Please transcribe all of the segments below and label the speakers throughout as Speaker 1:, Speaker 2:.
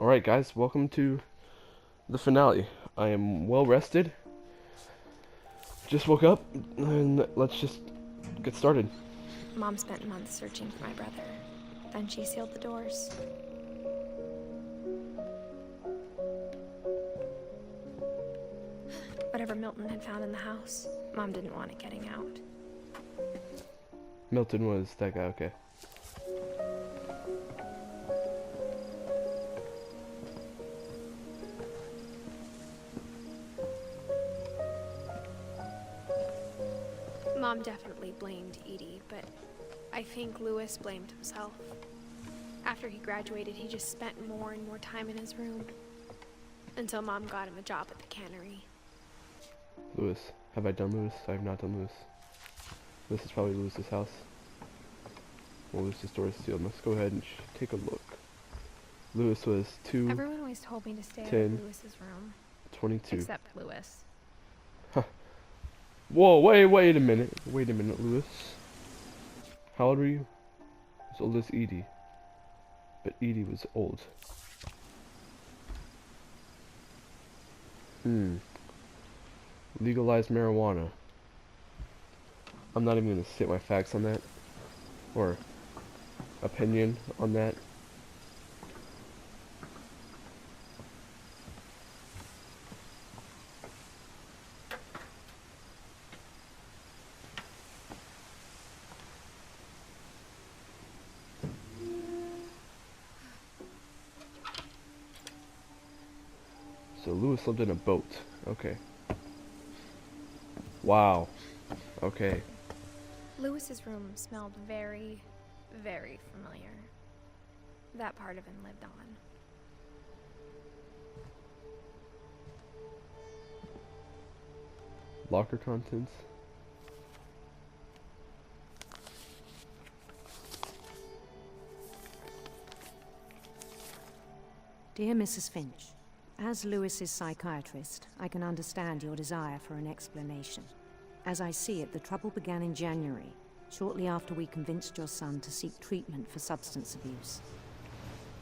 Speaker 1: Alright guys, welcome to the finale. I am well rested. Just woke up, and let's just get started.
Speaker 2: Mom spent months searching for my brother. Then she sealed the doors. Whatever Milton had found in the house, Mom didn't want it getting out.
Speaker 1: Milton was that guy, okay.
Speaker 2: Mom definitely blamed Edie, but I think Lewis blamed himself. After he graduated, he just spent more and more time in his room. Until Mom got him a job at the cannery.
Speaker 1: Lewis. Have I done Lewis? I have not done Lewis. This is probably Lewis's house. Well, Lewis's door is sealed. Let's go ahead and take a look. Lewis was 2.
Speaker 2: Everyone always told me to stay out
Speaker 1: 10,
Speaker 2: of Lewis's room.
Speaker 1: 22.
Speaker 2: Except Lewis.
Speaker 1: Whoa, wait a minute. Wait a minute, Lewis. How old were you? As old as Edie. But Edie was old. Legalized marijuana. I'm not even gonna state my facts on that. Or opinion on that. So Lewis lived in a boat. Okay. Wow. Okay.
Speaker 2: Lewis's room smelled very, very familiar. That part of him lived on.
Speaker 1: Locker contents.
Speaker 3: Dear Mrs. Finch, as Lewis's psychiatrist, I can understand your desire for an explanation. As I see it, the trouble began in January, shortly after we convinced your son to seek treatment for substance abuse.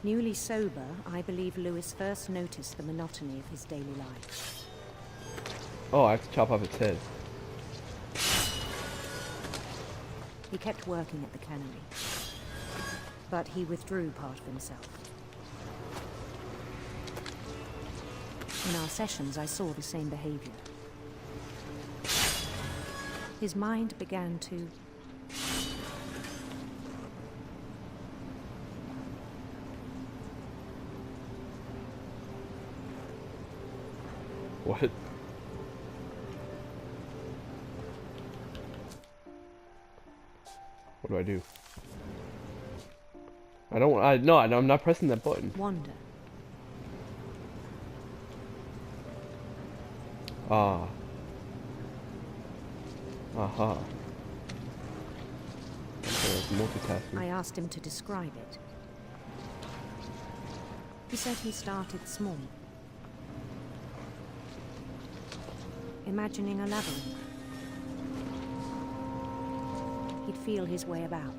Speaker 3: Newly sober, I believe Lewis first noticed the monotony of his daily life.
Speaker 1: Oh, I have to chop off its head.
Speaker 3: He kept working at the cannery, but he withdrew part of himself. In our sessions, I saw the same behavior. His mind began to...
Speaker 1: What? What do I do? I'm not pressing that button.
Speaker 3: wander.
Speaker 1: Ah. Aha. Okay, that's multitasking.
Speaker 3: I asked him to describe it. He said he started small, imagining a labyrinth. He'd feel his way about.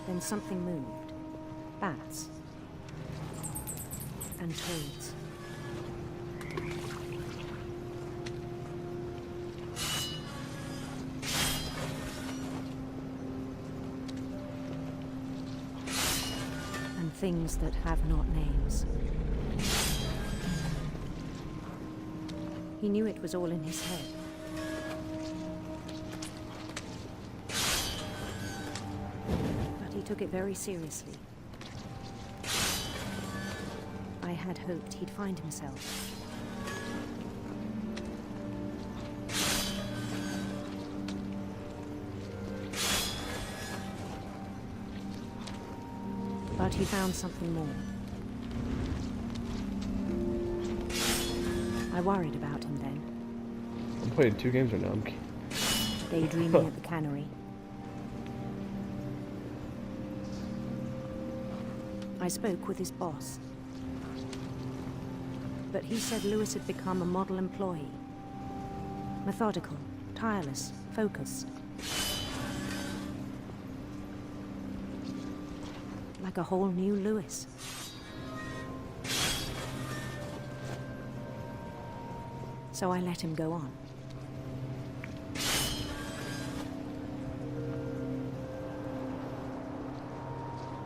Speaker 3: Then something moved. Bats. And toads. And things that have not names. He knew it was all in his head. But he took it very seriously. I had hoped he'd find himself. But he found something more. I worried about him then.
Speaker 1: I'm playing 2 games right now.
Speaker 3: Daydreaming at the cannery. I spoke with his boss. But he said Lewis had become a model employee. Methodical, tireless, focused. like a whole new Lewis. So I let him go on.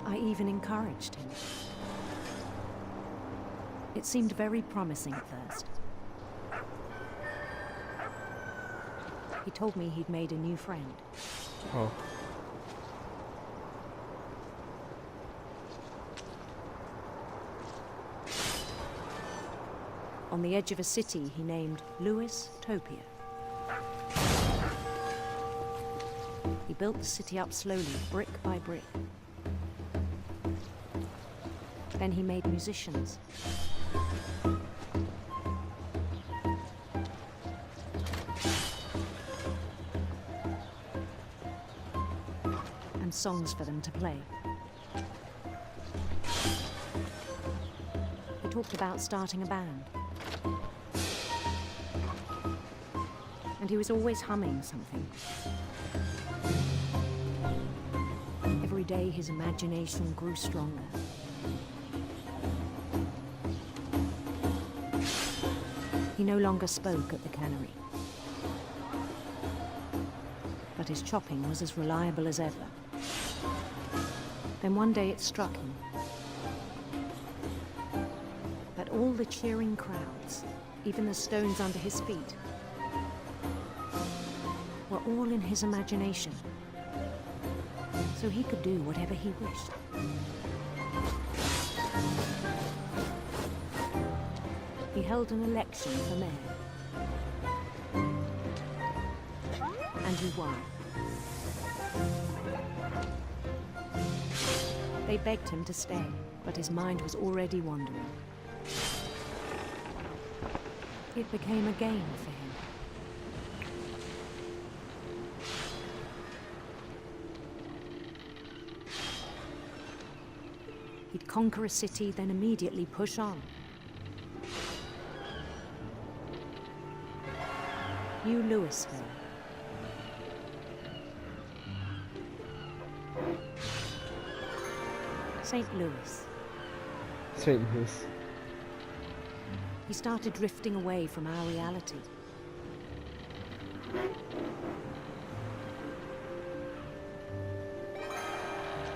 Speaker 3: I even encouraged him. It seemed very promising at first. He told me he'd made a new friend.
Speaker 1: Oh.
Speaker 3: On the edge of a city he named Lewis Topia. He built the city up slowly, brick by brick. Then he made musicians. And songs for them to play. He talked about starting a band. And he was always humming something. Every day his imagination grew stronger. He no longer spoke at the cannery. But his chopping was as reliable as ever. Then one day it struck him that all the cheering crowds, even the stones under his feet, were all in his imagination, so he could do whatever he wished. He held an election for mayor, and he won. They begged him to stay, but his mind was already wandering. It became a game for him. He'd conquer a city, then immediately push on. New Louisville. St. Louis.
Speaker 1: St. Louis.
Speaker 3: He started drifting away from our reality.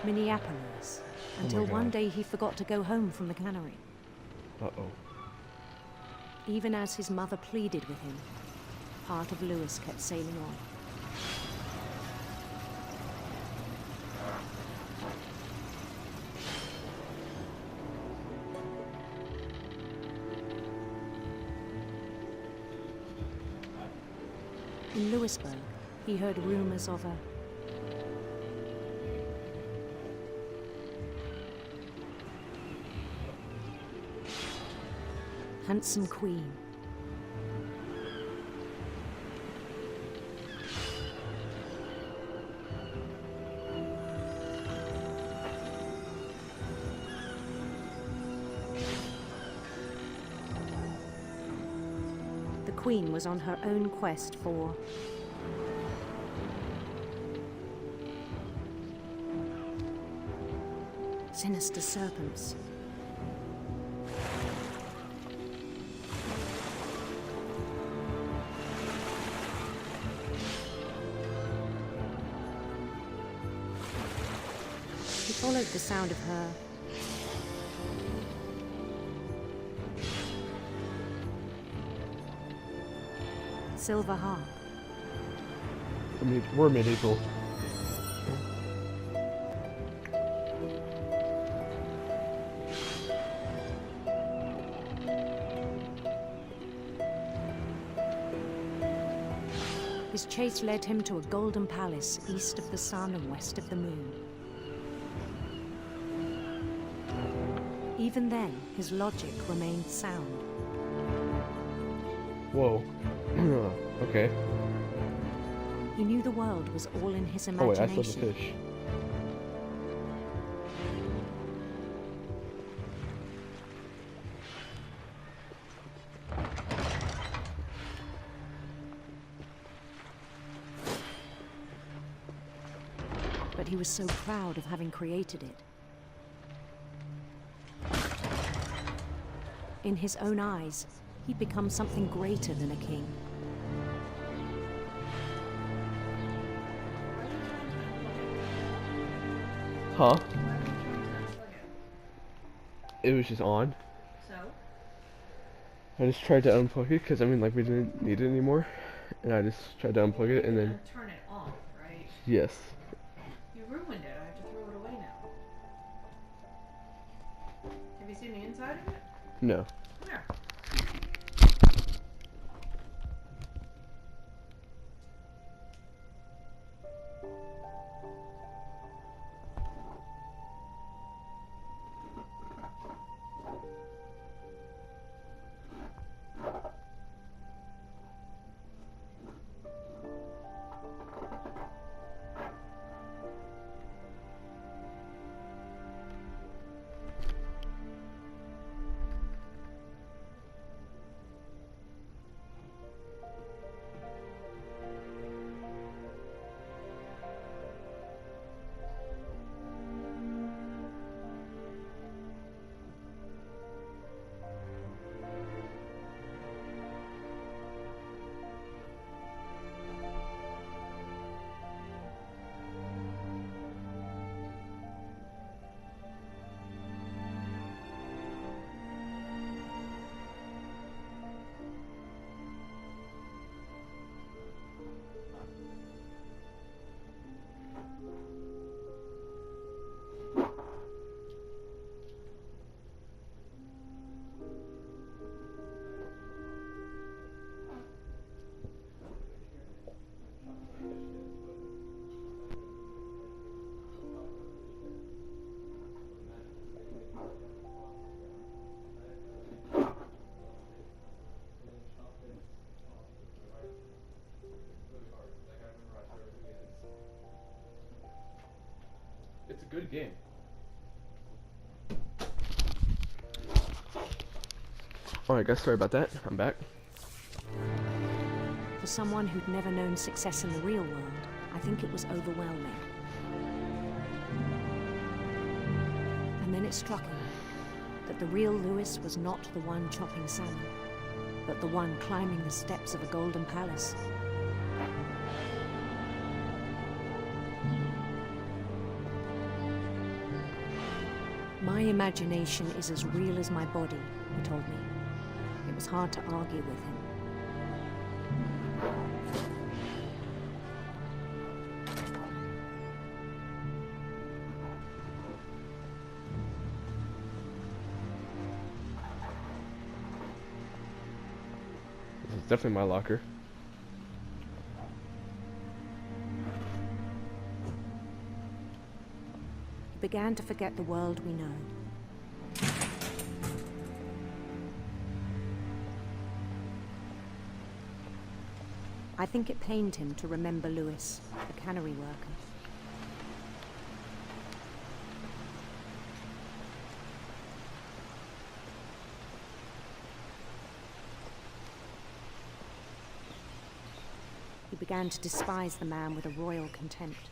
Speaker 3: Minneapolis, until one day he forgot to go home from the cannery.
Speaker 1: Uh-oh.
Speaker 3: Even as his mother pleaded with him, part of Lewis kept sailing on. In Lewisburg, he heard rumors of a handsome queen. The queen was on her own quest for sinister serpents. He followed the sound of her silver harp.
Speaker 1: We're medieval.
Speaker 3: His chase led him to a golden palace east of the sun and west of the moon. Even then, his logic remained sound.
Speaker 1: Whoa. Okay.
Speaker 3: He knew the world was all in his
Speaker 1: Oh wait, I
Speaker 3: imagination.
Speaker 1: saw the fish.
Speaker 3: But he was so proud of having created it. In his own eyes, he'd become something greater than a king.
Speaker 1: Huh? It was just on.
Speaker 4: So?
Speaker 1: I just tried to unplug it because I mean, like, we didn't need it anymore, and I just tried to unplug it and then.
Speaker 4: Turn it off, right?
Speaker 1: Yes.
Speaker 4: You ruined it. I have to throw it away now. Have you seen the inside of it?
Speaker 1: No.
Speaker 4: Where?
Speaker 1: It's a good game. Alright guys, sorry about that. I'm back.
Speaker 3: For someone who'd never known success in the real world, I think it was overwhelming. And then it struck him that the real Lewis was not the one chopping salmon, but the one climbing the steps of a golden palace. My imagination is as real as my body, he told me. It was hard to argue with him.
Speaker 1: This is definitely my locker.
Speaker 3: He began to forget the world we know. I think it pained him to remember Lewis, the cannery worker. He began to despise the man with a royal contempt.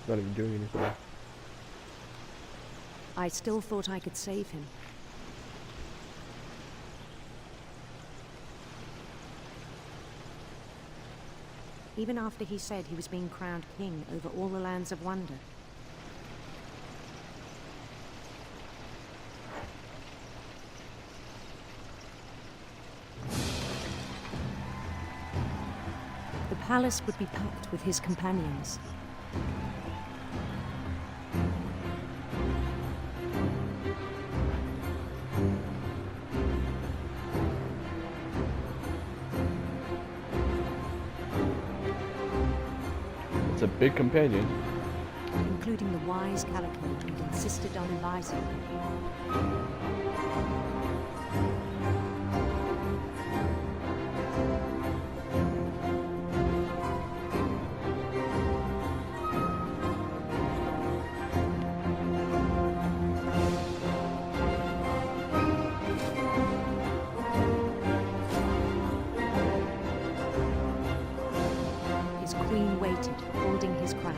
Speaker 1: Not even doing anything.
Speaker 3: I still thought I could save him. Even after he said he was being crowned king over all the lands of wonder. The palace would be packed with his companions.
Speaker 1: It's a big companion.
Speaker 3: Including the wise Calico who'd insisted on advising him. his queen waited, holding his crown.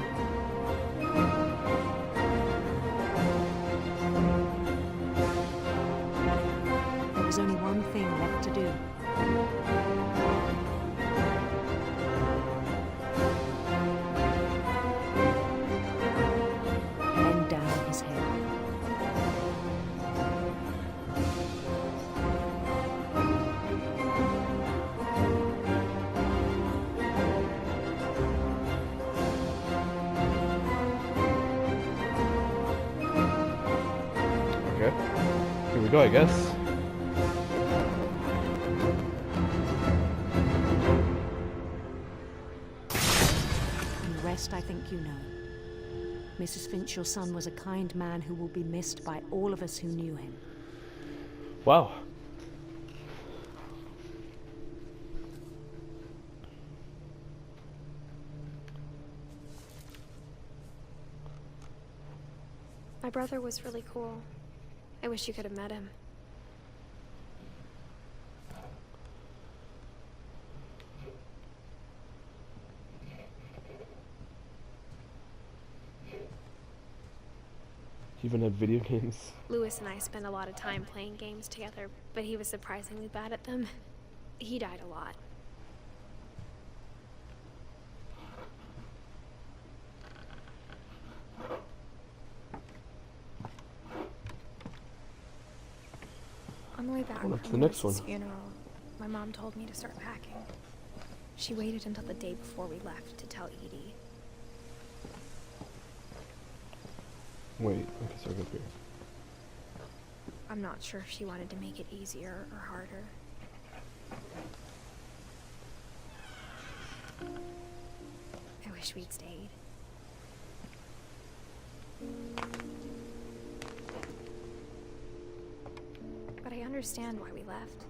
Speaker 3: There was only one thing left to do. Bend down his head.
Speaker 1: Okay. Here we go, I guess.
Speaker 3: And the rest I think you know. Mrs. Finch, your son was a kind man who will be missed by all of us who knew him.
Speaker 1: Wow.
Speaker 2: My brother was really cool. I wish you could have met him.
Speaker 1: You even had video games.
Speaker 2: Lewis and I spent a lot of time playing games together, but he was surprisingly bad at them. He died a lot. On the way back
Speaker 1: On up to the
Speaker 2: from
Speaker 1: next
Speaker 2: Lewis's
Speaker 1: one.
Speaker 2: funeral, my mom told me to start packing. She waited until the day before we left to tell Edie.
Speaker 1: Wait, okay, so I go up here.
Speaker 2: I'm not sure if she wanted to make it easier or harder. I wish we'd stayed. But I understand why we left.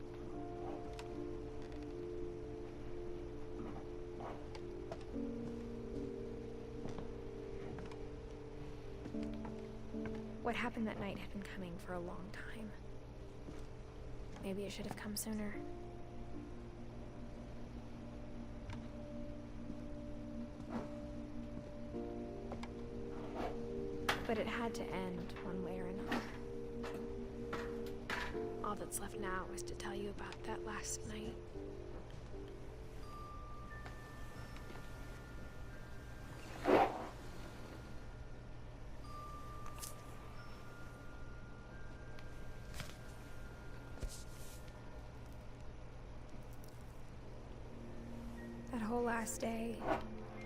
Speaker 2: What happened that night had been coming for a long time. Maybe it should have come sooner. But it had to end one way or another. All that's left now is to tell you about that last night. That whole last day,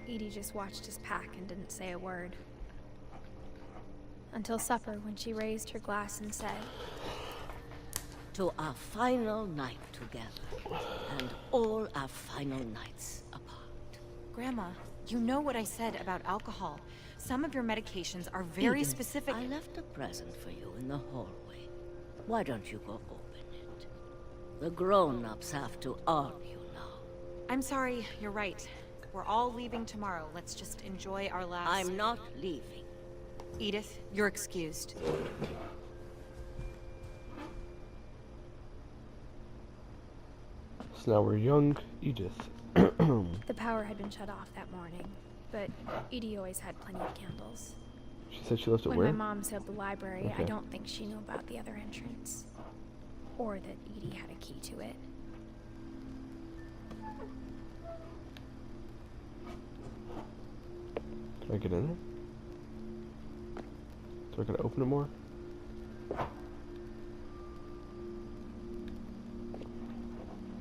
Speaker 2: Edie just watched us pack and didn't say a word. Until supper, when she raised her glass and said,
Speaker 5: "To our final night together, and all our final nights apart."
Speaker 6: Grandma, you know what I said about alcohol. Some of your medications are very
Speaker 5: Edith,
Speaker 6: specific.
Speaker 5: I left a present for you in the hallway. Why don't you go open it? The grown-ups have to argue now.
Speaker 6: I'm sorry, you're right. We're all leaving tomorrow. Let's just enjoy our last...
Speaker 5: I'm not leaving.
Speaker 6: Edith, you're excused.
Speaker 1: So now we're young Edith.
Speaker 2: the power had been shut off that morning, but Edie always had plenty of candles.
Speaker 1: She said she left it
Speaker 2: When
Speaker 1: where?
Speaker 2: my mom sealed the library, I
Speaker 1: Okay.
Speaker 2: don't think she knew about the other entrance. Or that Edie had a key to it.
Speaker 1: Can I get in there? So I can open it more?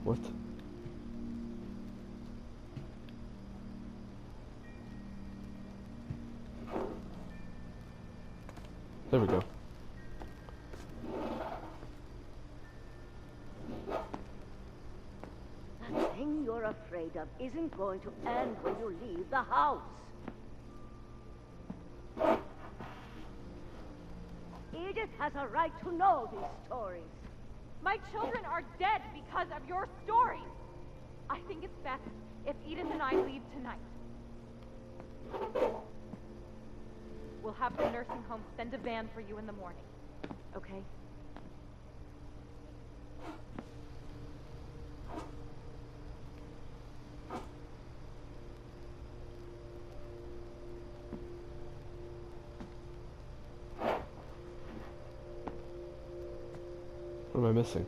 Speaker 1: What? There we go.
Speaker 5: That thing you're afraid of isn't going to end when you leave the house. Edith has a right to know these stories.
Speaker 7: My children are dead because of your stories. I think it's best if Edith and I leave tonight. We'll have the nursing home send a van for you in the morning. Okay?
Speaker 1: What am I missing?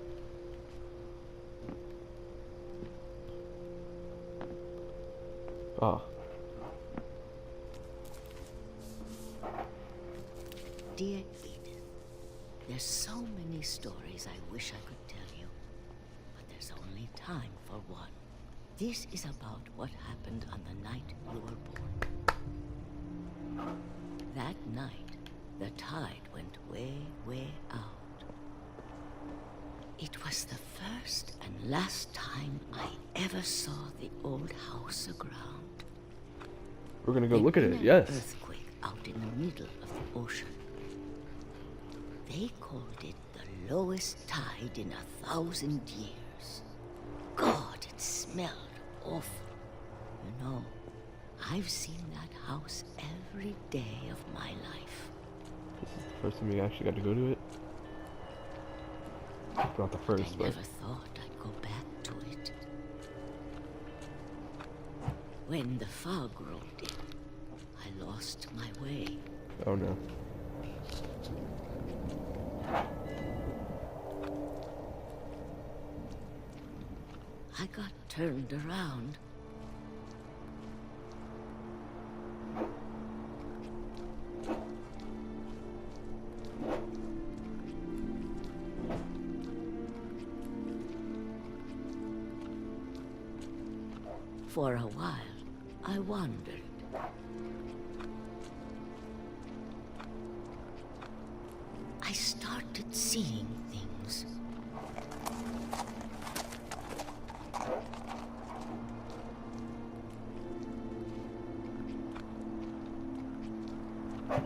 Speaker 1: Ah.
Speaker 5: Dear Edith, there's so many stories I wish I could tell you, but there's only time for one. This is about what happened on the night you were born. That night, the tide went way, way out. It was the first and last time I ever saw the old house aground.
Speaker 1: We're gonna go look at
Speaker 5: In
Speaker 1: it,
Speaker 5: an
Speaker 1: yes.
Speaker 5: earthquake out in the middle of the ocean. They called it the lowest tide in 1,000 years. God, it smelled awful. You know, I've seen that house every day of my life.
Speaker 1: This is the first time we actually got to go to it. Not the first,
Speaker 5: I
Speaker 1: but
Speaker 5: never thought I'd go back to it. When the fog rolled in, I lost my way.
Speaker 1: oh no.
Speaker 5: I got turned around. For a while, I wandered. I started seeing things.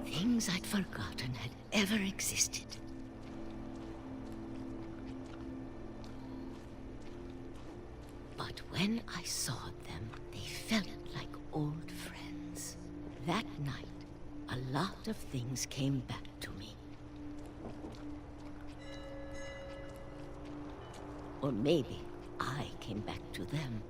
Speaker 5: Things I'd forgotten had ever existed. But when I saw them, they felt like old friends. That night, a lot of things came back to me. Or maybe I came back to them.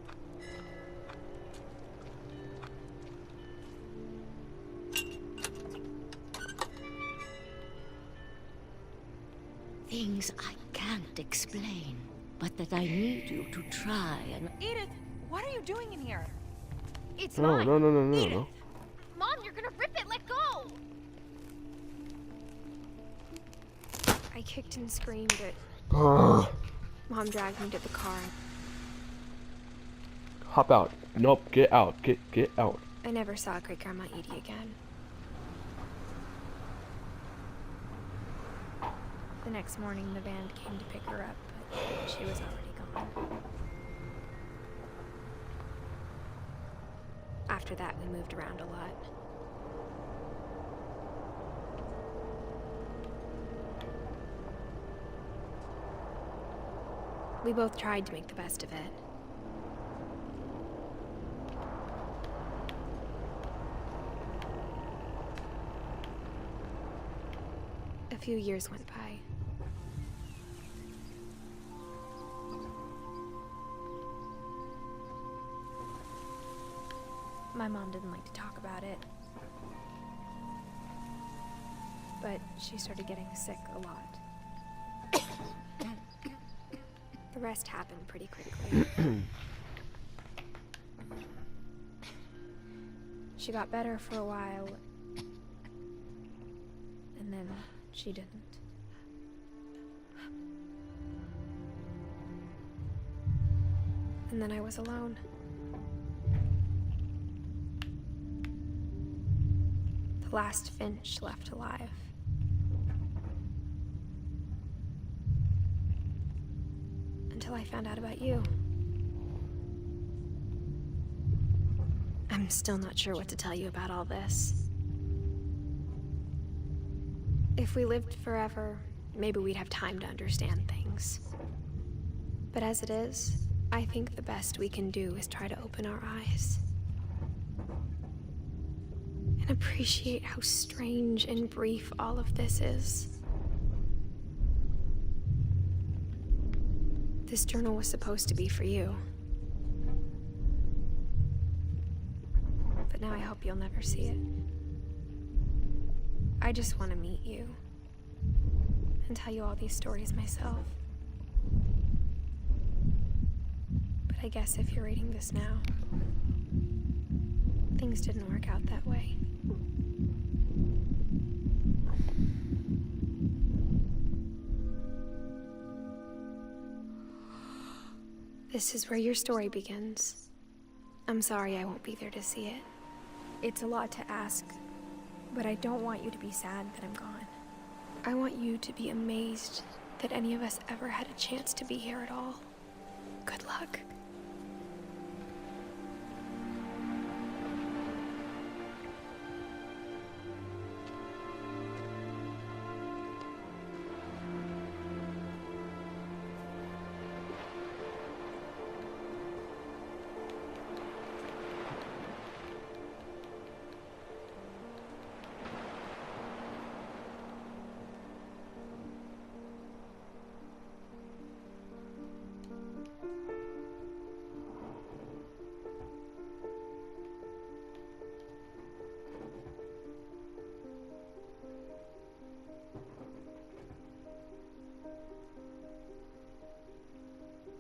Speaker 5: Things I can't explain, but that I need you to try and...
Speaker 6: Edith, what are you doing in here?
Speaker 2: It's
Speaker 1: No,
Speaker 2: mine.
Speaker 1: no, no, no, no, no.
Speaker 2: Mom, you're gonna rip it. Let go. I kicked and screamed, but
Speaker 1: Ugh.
Speaker 2: Mom dragged me to the car.
Speaker 1: Hop out. Nope, get out. Get out.
Speaker 2: I never saw Great Grandma Edie again. The next morning, the band came to pick her up, but she was already gone. After that, we moved around a lot. We both tried to make the best of it. A few years went by. My mom didn't like to talk about it. But she started getting sick a lot. The rest happened pretty quickly. She got better for a while, and then she didn't. And then I was alone. The last finch left alive. Until I found out about you. I'm still not sure what to tell you about all this. If we lived forever, maybe we'd have time to understand things. But as it is, I think the best we can do is try to open our eyes. And appreciate how strange and brief all of this is. This journal was supposed to be for you. But now I hope you'll never see it. I just want to meet you and tell you all these stories myself. I guess if you're reading this now. Things didn't work out that way. This is where your story begins. I'm sorry I won't be there to see it. It's a lot to ask, but I don't want you to be sad that I'm gone. I want you to be amazed that any of us ever had a chance to be here at all. Good luck.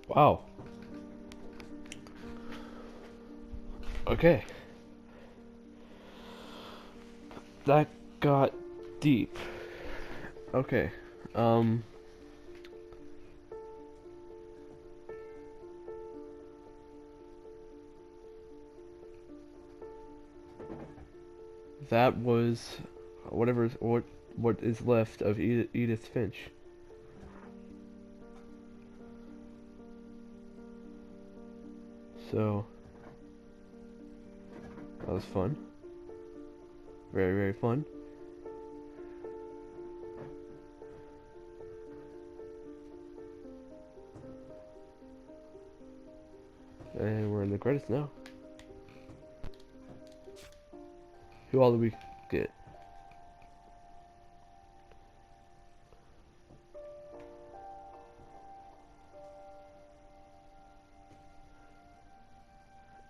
Speaker 1: Wow. Okay. That got deep. Okay. That was what is left of Edith Finch. So that was fun. Very, very fun. And we're in the credits now. Who all did we get?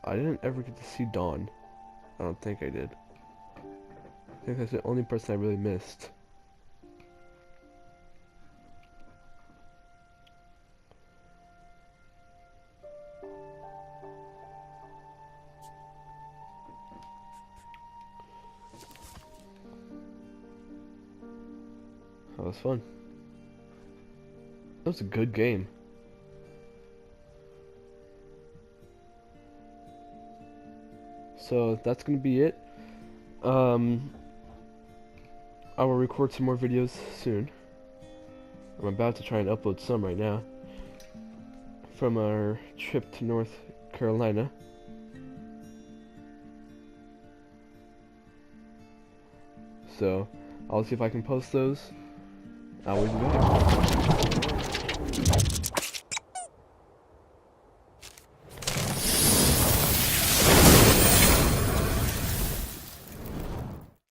Speaker 1: I didn't ever get to see Dawn. I don't think I did. I think that's the only person I really missed. That was fun. That was a good game. So that's gonna be it. I will record some more videos soon. I'm about to try and upload some right now from our trip to North Carolina. So I'll see if I can post those. I will be back.